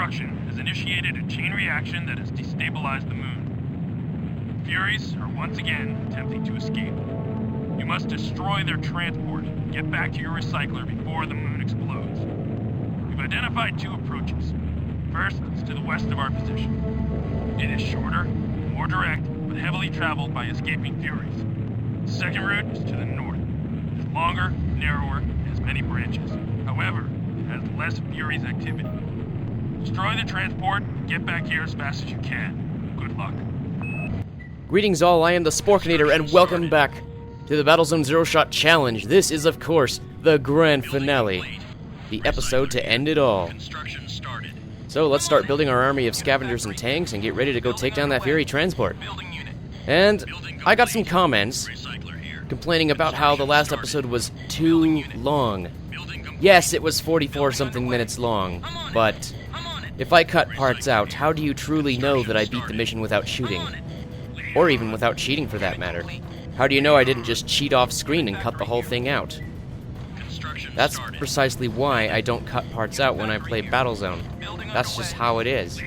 destruction has initiated a chain reaction that has destabilized the moon. Furies are once again attempting to escape. You must destroy their transport and get back to your recycler before the moon explodes. We've identified two approaches. First is to the west of our position. It is shorter, more direct, but heavily traveled by escaping Furies. The second route is to the north. It is longer, narrower, and has many branches. However, it has less Furies activity. Destroy the transport and get back here as fast as you can. Good luck. Greetings all, I am the Sporkinator, and welcome back to the Battlezone Zero Shot Challenge. This is, of course, the grand finale. The episode to end it all. So let's start building our army of scavengers and tanks and get ready to go take down that Fury transport. And I got some comments complaining about how the last episode was too long. Yes, it was 44-something minutes long, but if I cut parts out, how do you truly know that I beat the mission without shooting? Or even without cheating, for that matter. How do you know I didn't just cheat off screen and cut the whole thing out? That's precisely why I don't cut parts out when I play Battlezone. That's just how it is.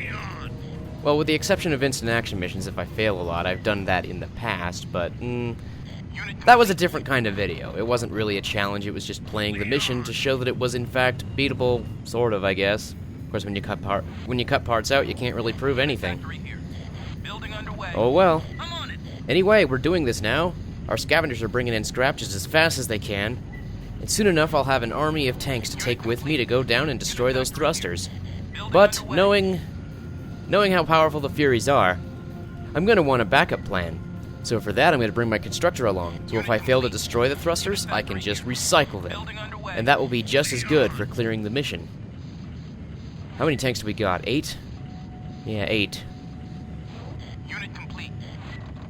Well, with the exception of instant action missions, if I fail a lot, I've done that in the past, but that was a different kind of video. It wasn't really a challenge, it was just playing the mission to show that it was in fact beatable, sort of, I guess. Of course, when you cut parts out, you can't really prove anything. Oh well. Anyway, we're doing this now. Our scavengers are bringing in scrap just as fast as they can, and soon enough I'll have an army of tanks to take with me to go down and destroy those thrusters. But knowing how powerful the Furies are, I'm going to want a backup plan. So for that, I'm going to bring my constructor along. So if I fail to destroy the thrusters, I can just recycle them. And that will be just as good for clearing the mission. How many tanks do we got? 8? Yeah, 8. Unit complete.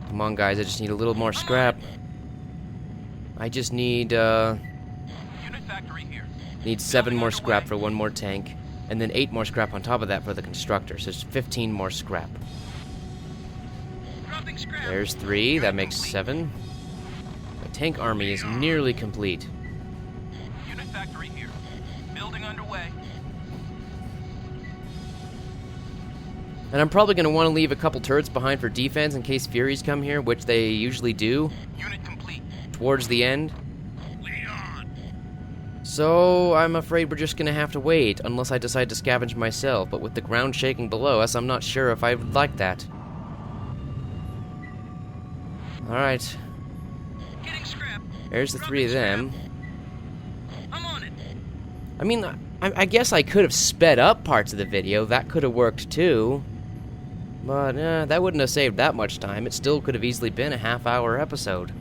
Come on, guys, I just need a little more scrap. I just need 7 more scrap for 1 more tank, and then 8 more scrap on top of that for the constructor, so it's 15 more scrap. There's 3, that makes 7. My tank army is nearly complete. Unit factory here. Building underway. And I'm probably going to want to leave a couple turrets behind for defense in case Furies come here, which they usually do. Unit complete. Towards the end. So, I'm afraid we're just gonna have to wait, unless I decide to scavenge myself, but with the ground shaking below us, I'm not sure if I would like that. Alright. There's the 3 of them. I'm on it. I mean, I guess I could have sped up parts of the video, that could have worked too. But, that wouldn't have saved that much time, it still could have easily been a half-hour episode.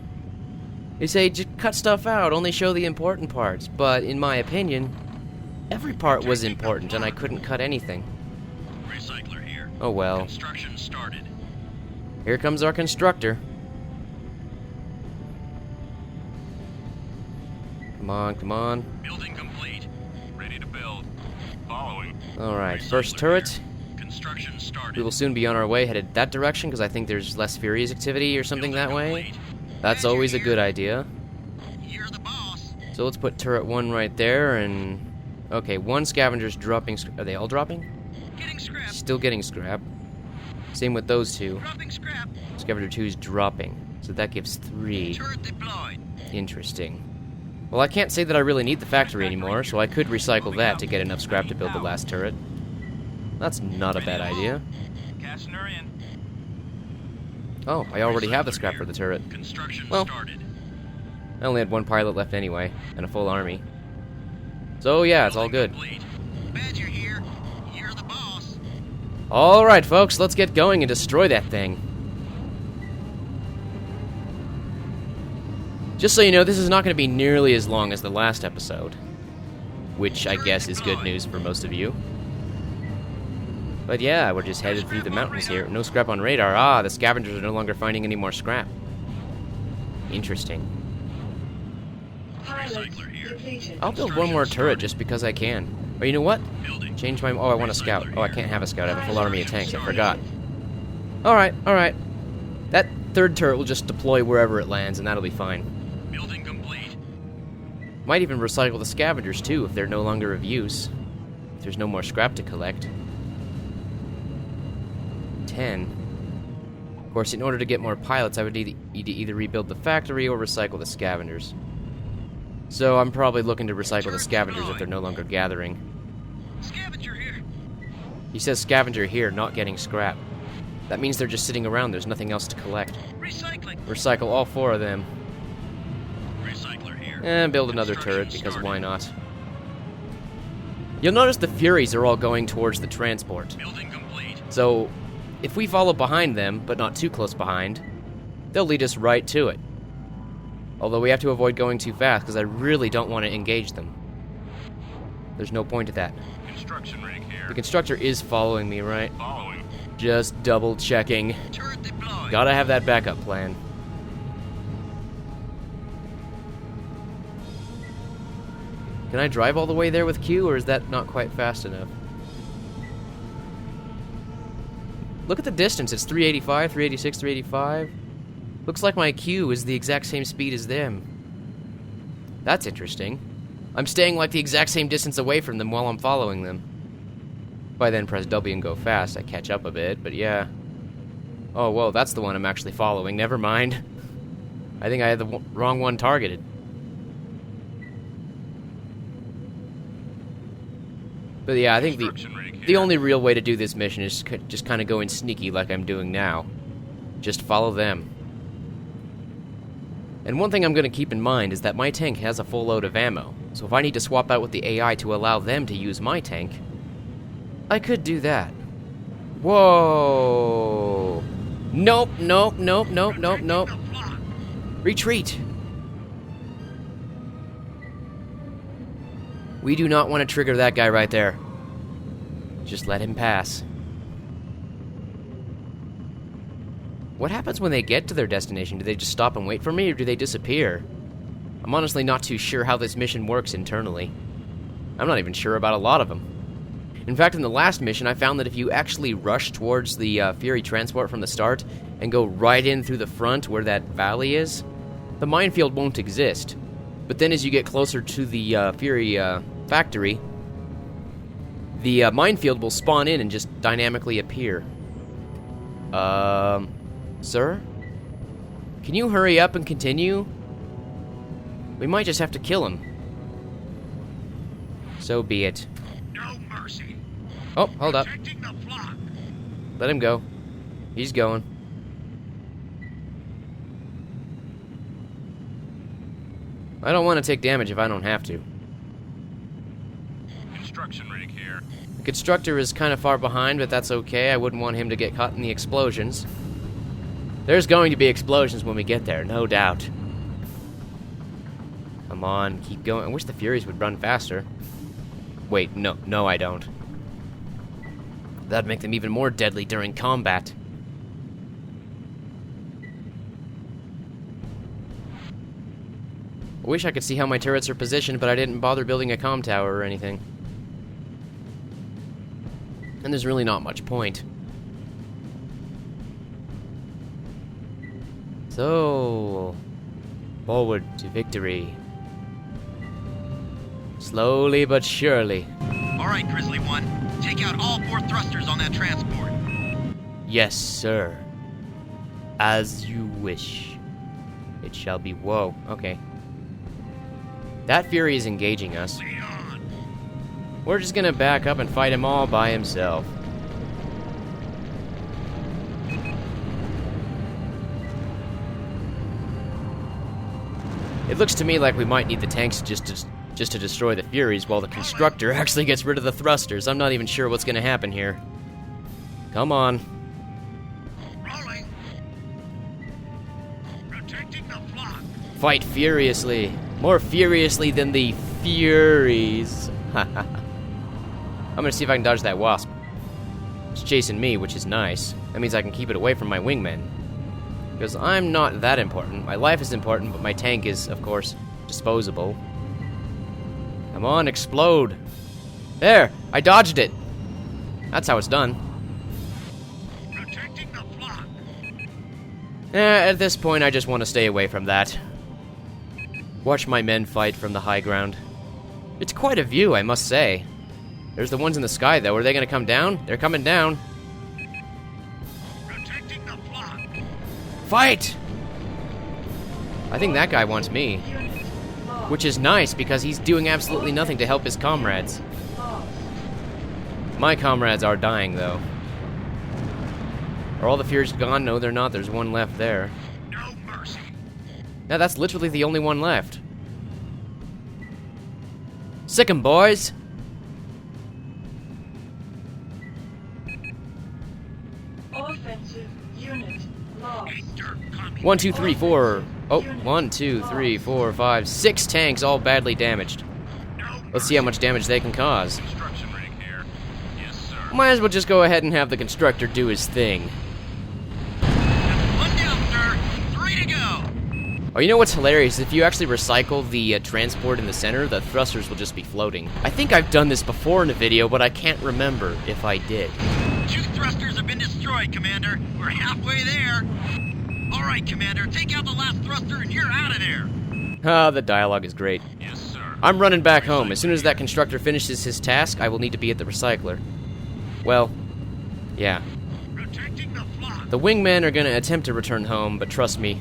They say, just cut stuff out, only show the important parts, but in my opinion, every part was important and I couldn't cut anything. Recycler here. Oh well. Construction started. Here comes our constructor. Come on, come on. Building complete. Ready to build. Following. Alright, first turret. Construction started. We will soon be on our way headed that direction because I think there's less Furies activity or something that way. That's always a good idea. You're the boss. So let's put turret 1 right there, and... Okay, 1 scavenger's dropping... Are they all dropping? Getting scrap. Still getting scrap. Same with those 2. Dropping scrap. Scavenger 2 is dropping. So that gives 3. Turret deployed. Interesting. Well, I can't say that I really need the factory anymore, so I could recycle that to get enough scrap to build the last turret. That's not a bad idea. Kastner in. Oh, I already have the scrap for the turret. Construction Well, started. I only had 1 pilot left anyway, and a full army. So yeah, it's all good. Badger here. You're the boss. Alright, folks, let's get going and destroy that thing. Just so you know, this is not going to be nearly as long as the last episode. Which I guess is good news for most of you. But yeah, we're just headed through the mountains here. No scrap on radar. Ah, the scavengers are no longer finding any more scrap. Interesting. I'll build 1 more turret just because I can. Or you know what? Change my... Oh, I want a scout. Oh, I can't have a scout. I have a full army of tanks. I forgot. Alright, alright. That 3rd turret will just deploy wherever it lands, and that'll be fine. Building complete. Might even recycle the scavengers, too, if they're no longer of use. If there's no more scrap to collect. 10. Of course, in order to get more pilots, I would need to either rebuild the factory or recycle the scavengers. So I'm probably looking to recycle the scavengers if they're no longer gathering. Scavenger here. He says scavenger here, not getting scrap. That means they're just sitting around, there's nothing else to collect. Recycling. Recycle all 4 of them. Recycler here. And build another turret, because why not? You'll notice the Furies are all going towards the transport. Building complete. So, if we follow behind them, but not too close behind, they'll lead us right to it. Although we have to avoid going too fast, because I really don't want to engage them. There's no point to that. Construction rig here. The constructor is following me, right? Following. Just double checking. Turret deployed. Gotta have that backup plan. Can I drive all the way there with Q, or is that not quite fast enough? Look at the distance, it's 385, 386, 385. Looks like my Q is the exact same speed as them. That's interesting. I'm staying like the exact same distance away from them while I'm following them. If I then press W and go fast, I catch up a bit, but yeah. Oh, whoa, that's the one I'm actually following, never mind. I think I had the wrong one targeted. But yeah, I think the only real way to do this mission is just kind of go in sneaky like I'm doing now. Just follow them. And one thing I'm going to keep in mind is that my tank has a full load of ammo, so if I need to swap out with the AI to allow them to use my tank, I could do that. Whoa! Nope, nope, nope, nope, nope, nope. Retreat! We do not want to trigger that guy right there. Just let him pass. What happens when they get to their destination? Do they just stop and wait for me, or do they disappear? I'm honestly not too sure how this mission works internally. I'm not even sure about a lot of them. In fact, in the last mission, I found that if you actually rush towards the Fury transport from the start and go right in through the front where that valley is, the minefield won't exist. But then as you get closer to the Fury factory, the minefield will spawn in and just dynamically appear. Sir? Can you hurry up and continue? We might just have to kill him. So be it. No mercy. Oh, hold up. Protecting the flock. Let him go. He's going. I don't want to take damage if I don't have to. Construction rig here. The constructor is kind of far behind, but that's okay. I wouldn't want him to get caught in the explosions. There's going to be explosions when we get there, no doubt. Come on, keep going. I wish the Furies would run faster. Wait, no, I don't. That'd make them even more deadly during combat. I wish I could see how my turrets are positioned, but I didn't bother building a comm tower or anything. And there's really not much point. So, forward to victory. Slowly but surely. All right, Grizzly One. Take out all 4 thrusters on that transport. Yes, sir. As you wish. It shall be. Whoa, okay. That Fury is engaging us. Leon. We're just gonna back up and fight him all by himself. It looks to me like we might need the tanks just to destroy the Furies while the constructor actually gets rid of the thrusters. I'm not even sure what's gonna happen here. Come on. Rolling. Protecting the flock. Fight furiously. More furiously than the Furies. I'm gonna see if I can dodge that wasp. It's chasing me, which is nice. That means I can keep it away from my wingmen. Because I'm not that important. My life is important, but my tank is, of course, disposable. Come on, explode. There! I dodged it! That's how it's done. Protecting the flock. At this point, I just want to stay away from that. Watch my men fight from the high ground. It's quite a view, I must say. There's the ones in the sky, though. Are they going to come down? They're coming down. Fight! I think that guy wants me. Which is nice, because he's doing absolutely nothing to help his comrades. My comrades are dying, though. Are all the Furies gone? No, they're not. There's one left there. No mercy. Now, that's literally the only one left. Sick 'em, boys! Offensive unit lost. 1, 2, 3, 4. Oh, 1, 2, 3, 4, 5, 6 tanks, all badly damaged. Let's see how much damage they can cause. Construction rig here. Yes, sir. Might as well just go ahead and have the constructor do his thing. One down, sir. 3 to go. Oh, you know what's hilarious? If you actually recycle the transport in the center, the thrusters will just be floating. I think I've done this before in a video, but I can't remember if I did. 2 thrusters have been destroyed, Commander. We're halfway there. All right, Commander, take out the last thruster and you're out of there. Ah, the dialogue is great. Yes, sir. I'm running back home. As soon as that constructor finishes his task, I will need to be at the recycler. Well, yeah. Protecting the flock. The wingmen are gonna attempt to return home, but trust me,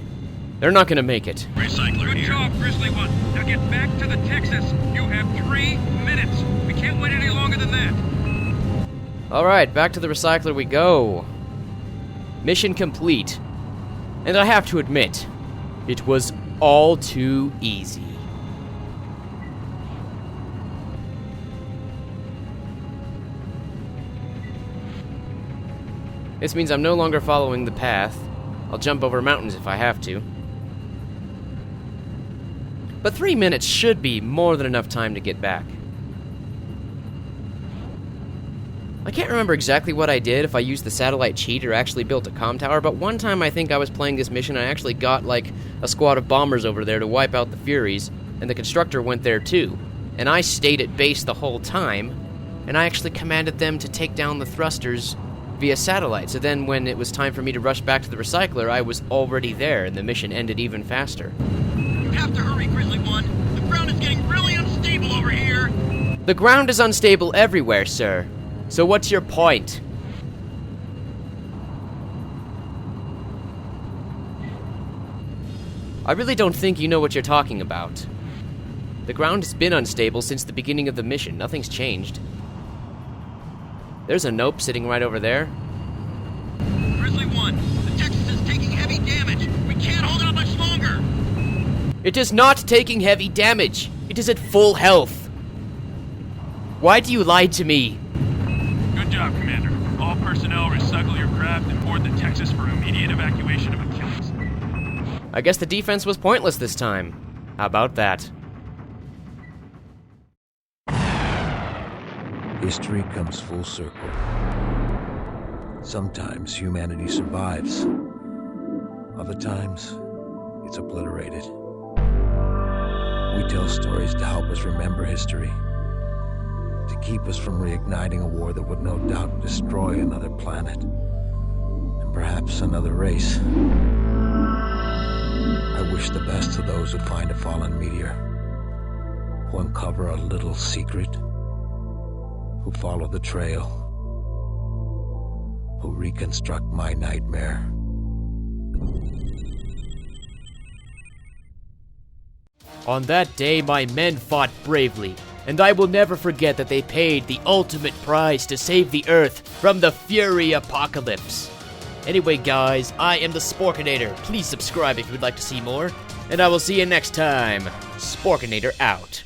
they're not gonna make it. Recycler Good here. job, Grizzly One. Now get back to the Texas. You have 3 minutes. We can't wait any longer than that. Alright, back to the recycler we go. Mission complete. And I have to admit, it was all too easy. This means I'm no longer following the path. I'll jump over mountains if I have to. But 3 minutes should be more than enough time to get back. I can't remember exactly what I did, if I used the satellite cheat or actually built a comm tower, but one time I think I was playing this mission, I actually got like a squad of bombers over there to wipe out the Furies, and the constructor went there too. And I stayed at base the whole time, and I actually commanded them to take down the thrusters via satellite. So then when it was time for me to rush back to the recycler, I was already there, and the mission ended even faster. You have to hurry, Grizzly One. The ground is getting really unstable over here. The ground is unstable everywhere, sir. So what's your point? I really don't think you know what you're talking about. The ground has been unstable since the beginning of the mission. Nothing's changed. There's a Nope sitting right over there. Grizzly One, the Texas is taking heavy damage. We can't hold out much longer. It is not taking heavy damage. It is at full health. Why do you lie to me? Good job, Commander. All personnel recycle your craft and board the Texas for immediate evacuation of Achilles. I guess the defense was pointless this time. How about that? History comes full circle. Sometimes humanity survives. Other times, it's obliterated. We tell stories to help us remember history, to keep us from reigniting a war that would no doubt destroy another planet, and perhaps another race. I wish the best to those who find a fallen meteor, who uncover a little secret, who follow the trail, who reconstruct my nightmare. On that day, my men fought bravely, and I will never forget that they paid the ultimate price to save the Earth from the Fury Apocalypse. Anyway, guys, I am the Sporkinator. Please subscribe if you would like to see more, and I will see you next time. Sporkinator out.